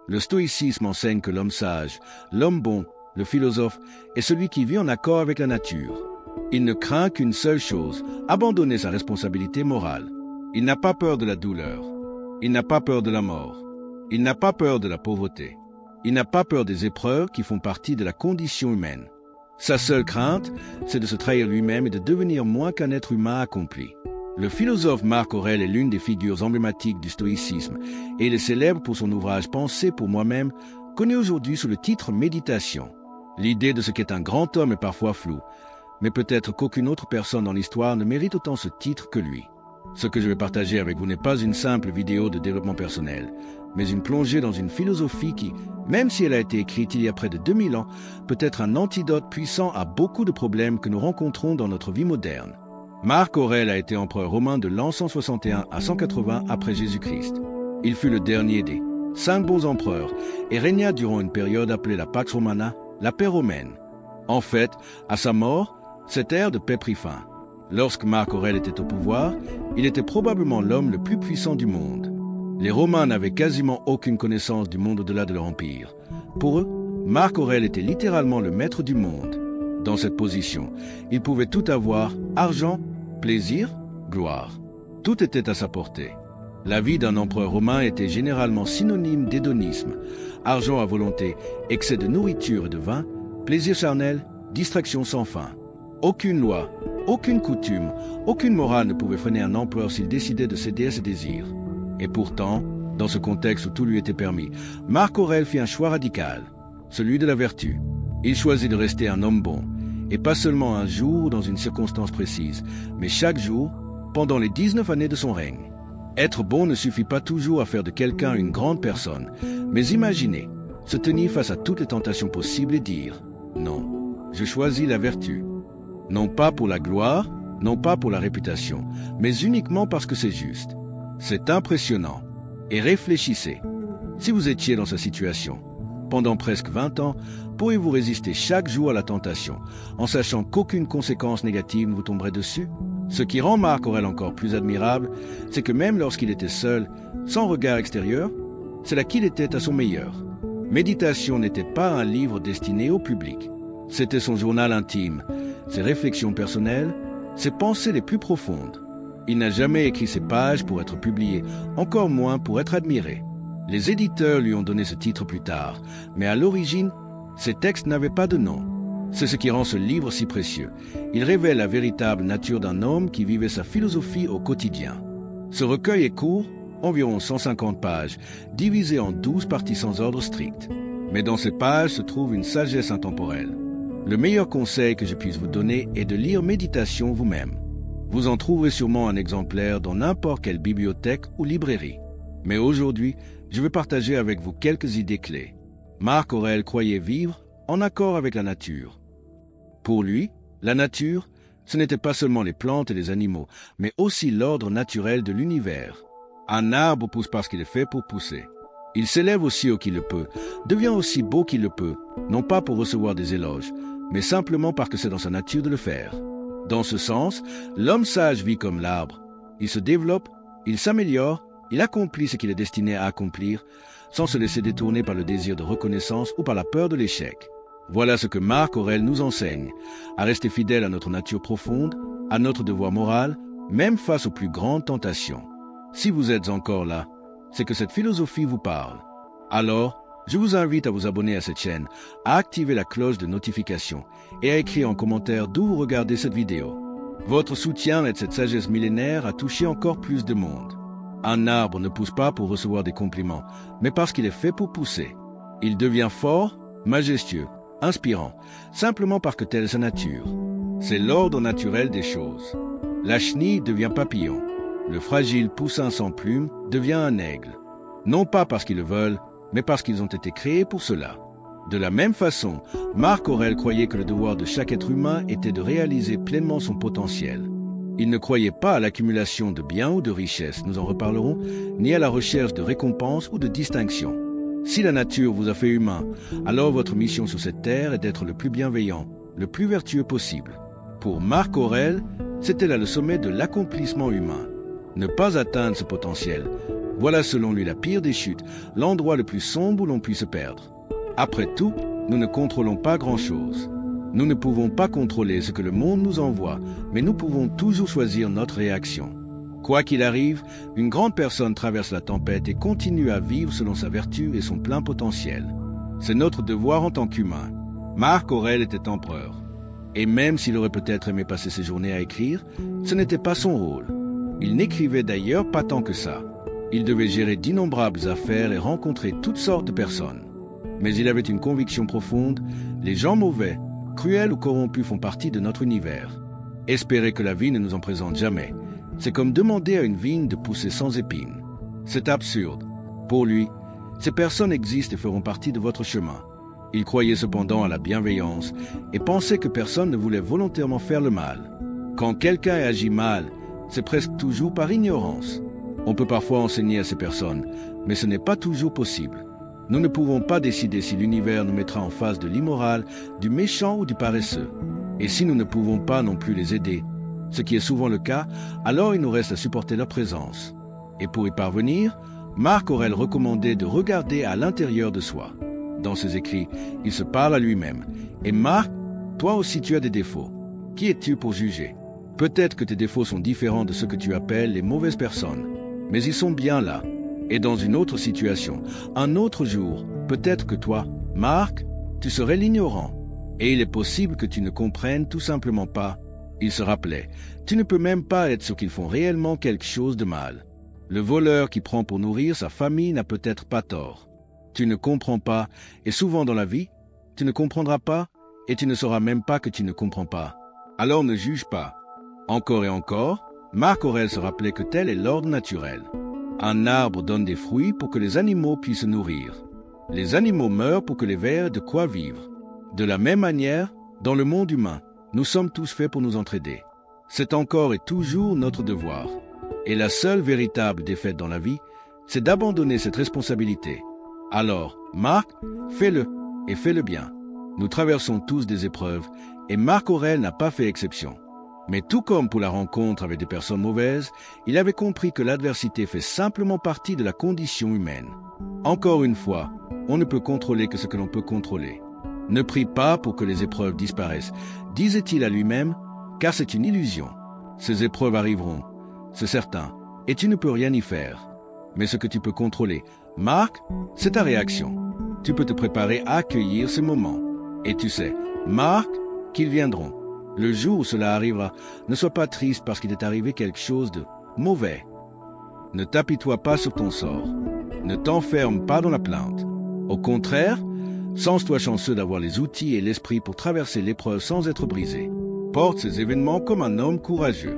Le stoïcisme enseigne que l'homme sage, l'homme bon, le philosophe, est celui qui vit en accord avec la nature. Il ne craint qu'une seule chose, abandonner sa responsabilité morale. Il n'a pas peur de la douleur. Il n'a pas peur de la mort. Il n'a pas peur de la pauvreté. Il n'a pas peur des épreuves qui font partie de la condition humaine. Sa seule crainte, c'est de se trahir lui-même et de devenir moins qu'un être humain accompli. Le philosophe Marc Aurèle est l'une des figures emblématiques du stoïcisme et il est célèbre pour son ouvrage Pensée pour moi-même, connu aujourd'hui sous le titre Méditation. L'idée de ce qu'est un grand homme est parfois floue, mais peut-être qu'aucune autre personne dans l'histoire ne mérite autant ce titre que lui. Ce que je vais partager avec vous n'est pas une simple vidéo de développement personnel, mais une plongée dans une philosophie qui, même si elle a été écrite il y a près de 2000 ans, peut être un antidote puissant à beaucoup de problèmes que nous rencontrons dans notre vie moderne. Marc Aurèle a été empereur romain de l'an 161 à 180 après Jésus-Christ. Il fut le dernier des 5 bons empereurs et régna durant une période appelée la Pax Romana, la paix romaine. En fait, à sa mort, cette ère de paix prit fin. Lorsque Marc Aurèle était au pouvoir, il était probablement l'homme le plus puissant du monde. Les Romains n'avaient quasiment aucune connaissance du monde au-delà de leur empire. Pour eux, Marc Aurèle était littéralement le maître du monde. Dans cette position, il pouvait tout avoir, argent, plaisir, gloire. Tout était à sa portée. La vie d'un empereur romain était généralement synonyme d'hédonisme, argent à volonté, excès de nourriture et de vin, plaisir charnel, distraction sans fin. Aucune loi, aucune coutume, aucune morale ne pouvait freiner un empereur s'il décidait de céder à ses désirs. Et pourtant, dans ce contexte où tout lui était permis, Marc Aurèle fit un choix radical, celui de la vertu. Il choisit de rester un homme bon, et pas seulement un jour ou dans une circonstance précise, mais chaque jour, pendant les 19 années de son règne. Être bon ne suffit pas toujours à faire de quelqu'un une grande personne, mais imaginez, se tenir face à toutes les tentations possibles et dire « Non, je choisis la vertu ». Non pas pour la gloire, non pas pour la réputation, mais uniquement parce que c'est juste. C'est impressionnant. Et réfléchissez. Si vous étiez dans sa situation, pendant presque 20 ans, pourriez-vous résister chaque jour à la tentation, en sachant qu'aucune conséquence négative ne vous tomberait dessus? Ce qui rend Marc Aurèle encore plus admirable, c'est que même lorsqu'il était seul, sans regard extérieur, c'est là qu'il était à son meilleur. Méditation n'était pas un livre destiné au public. C'était son journal intime, ses réflexions personnelles, ses pensées les plus profondes. Il n'a jamais écrit ces pages pour être publié, encore moins pour être admiré. Les éditeurs lui ont donné ce titre plus tard, mais à l'origine, ces textes n'avaient pas de nom. C'est ce qui rend ce livre si précieux. Il révèle la véritable nature d'un homme qui vivait sa philosophie au quotidien. Ce recueil est court, environ 150 pages, divisé en 12 parties sans ordre strict. Mais dans ces pages se trouve une sagesse intemporelle. Le meilleur conseil que je puisse vous donner est de lire Méditation vous-même. Vous en trouverez sûrement un exemplaire dans n'importe quelle bibliothèque ou librairie. Mais aujourd'hui, je vais partager avec vous quelques idées clés. Marc Aurèle croyait vivre en accord avec la nature. Pour lui, la nature, ce n'était pas seulement les plantes et les animaux, mais aussi l'ordre naturel de l'univers. Un arbre pousse parce qu'il est fait pour pousser. Il s'élève aussi haut qu'il le peut, devient aussi beau qu'il le peut, non pas pour recevoir des éloges, mais simplement parce que c'est dans sa nature de le faire. Dans ce sens, l'homme sage vit comme l'arbre. Il se développe, il s'améliore, il accomplit ce qu'il est destiné à accomplir, sans se laisser détourner par le désir de reconnaissance ou par la peur de l'échec. Voilà ce que Marc Aurèle nous enseigne, à rester fidèle à notre nature profonde, à notre devoir moral, même face aux plus grandes tentations. Si vous êtes encore là, c'est que cette philosophie vous parle. Alors, je vous invite à vous abonner à cette chaîne, à activer la cloche de notification et à écrire en commentaire d'où vous regardez cette vidéo. Votre soutien aide cette sagesse millénaire à toucher encore plus de monde. Un arbre ne pousse pas pour recevoir des compliments, mais parce qu'il est fait pour pousser. Il devient fort, majestueux, inspirant, simplement parce que telle est sa nature. C'est l'ordre naturel des choses. La chenille devient papillon. Le fragile poussin sans plumes devient un aigle. Non pas parce qu'ils le veulent, mais parce qu'ils ont été créés pour cela. De la même façon, Marc Aurèle croyait que le devoir de chaque être humain était de réaliser pleinement son potentiel. Il ne croyait pas à l'accumulation de biens ou de richesses, nous en reparlerons, ni à la recherche de récompenses ou de distinctions. Si la nature vous a fait humain, alors votre mission sur cette terre est d'être le plus bienveillant, le plus vertueux possible. Pour Marc Aurèle, c'était là le sommet de l'accomplissement humain. Ne pas atteindre ce potentiel, Voilà selon lui la pire des chutes, l'endroit le plus sombre où l'on puisse se perdre. Après tout, nous ne contrôlons pas grand-chose. Nous ne pouvons pas contrôler ce que le monde nous envoie, mais nous pouvons toujours choisir notre réaction. Quoi qu'il arrive, une grande personne traverse la tempête et continue à vivre selon sa vertu et son plein potentiel. C'est notre devoir en tant qu'humain. Marc Aurèle était empereur. Et même s'il aurait peut-être aimé passer ses journées à écrire, ce n'était pas son rôle. Il n'écrivait d'ailleurs pas tant que ça. Il devait gérer d'innombrables affaires et rencontrer toutes sortes de personnes. Mais il avait une conviction profonde, les gens mauvais, cruels ou corrompus font partie de notre univers. Espérer que la vie ne nous en présente jamais, c'est comme demander à une vigne de pousser sans épines. C'est absurde. Pour lui, ces personnes existent et feront partie de votre chemin. Il croyait cependant à la bienveillance et pensait que personne ne voulait volontairement faire le mal. Quand quelqu'un agit mal, c'est presque toujours par ignorance. On peut parfois enseigner à ces personnes, mais ce n'est pas toujours possible. Nous ne pouvons pas décider si l'univers nous mettra en face de l'immoral, du méchant ou du paresseux. Et si nous ne pouvons pas non plus les aider, ce qui est souvent le cas, alors il nous reste à supporter leur présence. Et pour y parvenir, Marc Aurèle recommandait de regarder à l'intérieur de soi. Dans ses écrits, il se parle à lui-même. Et Marc, toi aussi tu as des défauts. Qui es-tu pour juger? Peut-être que tes défauts sont différents de ceux que tu appelles les mauvaises personnes, mais ils sont bien là. Et dans une autre situation, un autre jour, peut-être que toi, Marc, tu serais l'ignorant. Et il est possible que tu ne comprennes tout simplement pas. Il se rappelait, tu ne peux même pas être sûr qu'ils font réellement quelque chose de mal. Le voleur qui prend pour nourrir sa famille n'a peut-être pas tort. Tu ne comprends pas, et souvent dans la vie, tu ne comprendras pas, et tu ne sauras même pas que tu ne comprends pas. Alors ne juge pas. Encore et encore, Marc Aurèle se rappelait que tel est l'ordre naturel. Un arbre donne des fruits pour que les animaux puissent se nourrir. Les animaux meurent pour que les vers aient de quoi vivre. De la même manière, dans le monde humain, nous sommes tous faits pour nous entraider. C'est encore et toujours notre devoir. Et la seule véritable défaite dans la vie, c'est d'abandonner cette responsabilité. Alors, Marc, fais-le, et fais-le bien. Nous traversons tous des épreuves, et Marc Aurèle n'a pas fait exception. Mais tout comme pour la rencontre avec des personnes mauvaises, il avait compris que l'adversité fait simplement partie de la condition humaine. Encore une fois, on ne peut contrôler que ce que l'on peut contrôler. Ne prie pas pour que les épreuves disparaissent, disait-il à lui-même, car c'est une illusion. Ces épreuves arriveront, c'est certain, et tu ne peux rien y faire. Mais ce que tu peux contrôler, Marc, c'est ta réaction. Tu peux te préparer à accueillir ces moments. Et tu sais, Marc, qu'ils viendront. Le jour où cela arrivera, ne sois pas triste parce qu'il est arrivé quelque chose de mauvais. Ne t'apitoie pas sur ton sort. Ne t'enferme pas dans la plainte. Au contraire, sens-toi chanceux d'avoir les outils et l'esprit pour traverser l'épreuve sans être brisé. Porte ces événements comme un homme courageux.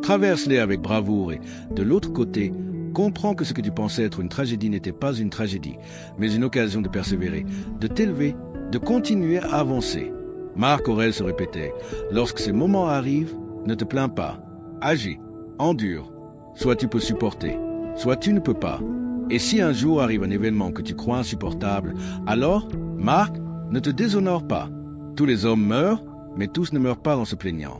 Traverse-les avec bravoure et, de l'autre côté, comprends que ce que tu pensais être une tragédie n'était pas une tragédie, mais une occasion de persévérer, de t'élever, de continuer à avancer. Marc Aurèle se répétait, lorsque ces moments arrivent, ne te plains pas, agis, endure. Soit tu peux supporter, soit tu ne peux pas. Et si un jour arrive un événement que tu crois insupportable, alors, Marc, ne te déshonore pas. Tous les hommes meurent, mais tous ne meurent pas en se plaignant.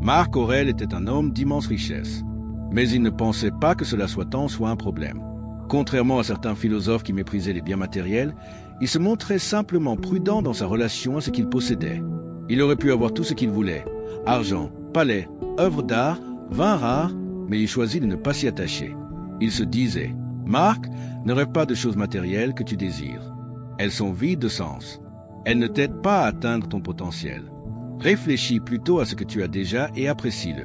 Marc Aurèle était un homme d'immense richesse, mais il ne pensait pas que cela soit un problème. Contrairement à certains philosophes qui méprisaient les biens matériels, il se montrait simplement prudent dans sa relation à ce qu'il possédait. Il aurait pu avoir tout ce qu'il voulait, argent, palais, œuvres d'art, vins rares, mais il choisit de ne pas s'y attacher. Il se disait, Marc, ne rêve pas de choses matérielles que tu désires. Elles sont vides de sens. Elles ne t'aident pas à atteindre ton potentiel. Réfléchis plutôt à ce que tu as déjà et apprécie-le.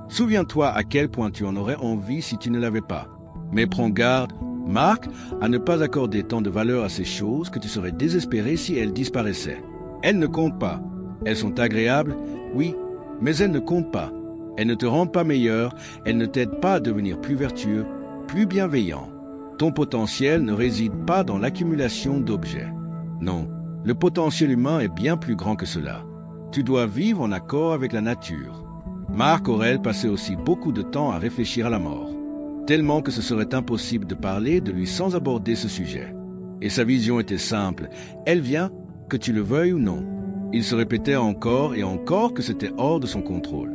Souviens-toi à quel point tu en aurais envie si tu ne l'avais pas. Mais prends garde, Marc, à ne pas accorder tant de valeur à ces choses que tu serais désespéré si elles disparaissaient. Elles ne comptent pas. Elles sont agréables, oui, mais elles ne comptent pas. Elles ne te rendent pas meilleur, elles ne t'aident pas à devenir plus vertueux, plus bienveillant. Ton potentiel ne réside pas dans l'accumulation d'objets. Non, le potentiel humain est bien plus grand que cela. Tu dois vivre en accord avec la nature. Marc Aurèle passait aussi beaucoup de temps à réfléchir à la mort, tellement que ce serait impossible de parler de lui sans aborder ce sujet. Et sa vision était simple, elle vient, que tu le veuilles ou non. Il se répétait encore et encore que c'était hors de son contrôle.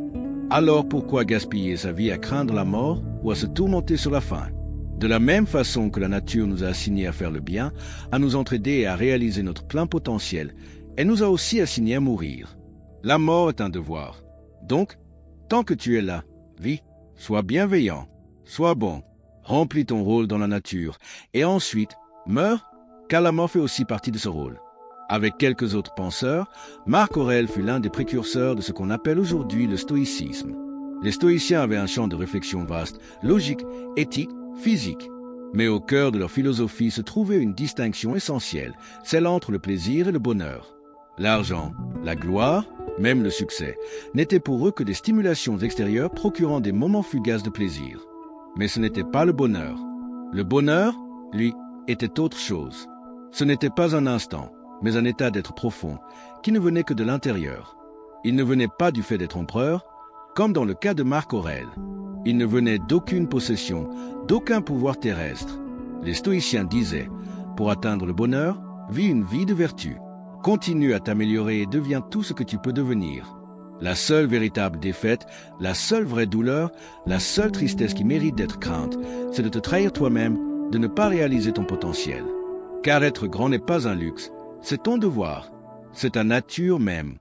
Alors pourquoi gaspiller sa vie à craindre la mort ou à se tourmenter sur la faim? De la même façon que la nature nous a assigné à faire le bien, à nous entraider et à réaliser notre plein potentiel, elle nous a aussi assigné à mourir. La mort est un devoir. Donc, tant que tu es là, vis, sois bienveillant, sois bon, remplis ton rôle dans la nature, et ensuite, meurs, car la mort fait aussi partie de ce rôle. Avec quelques autres penseurs, Marc Aurèle fut l'un des précurseurs de ce qu'on appelle aujourd'hui le stoïcisme. Les stoïciens avaient un champ de réflexion vaste, logique, éthique, physique. Mais au cœur de leur philosophie se trouvait une distinction essentielle, celle entre le plaisir et le bonheur. L'argent, la gloire, même le succès, n'étaient pour eux que des stimulations extérieures procurant des moments fugaces de plaisir. Mais ce n'était pas le bonheur. Le bonheur, lui, était autre chose. Ce n'était pas un instant, mais un état d'être profond, qui ne venait que de l'intérieur. Il ne venait pas du fait d'être empereur, comme dans le cas de Marc Aurèle. Il ne venait d'aucune possession, d'aucun pouvoir terrestre. Les stoïciens disaient, pour atteindre le bonheur, vis une vie de vertu. Continue à t'améliorer et deviens tout ce que tu peux devenir. La seule véritable défaite, la seule vraie douleur, la seule tristesse qui mérite d'être crainte, c'est de te trahir toi-même, de ne pas réaliser ton potentiel. Car être grand n'est pas un luxe, c'est ton devoir, c'est ta nature même.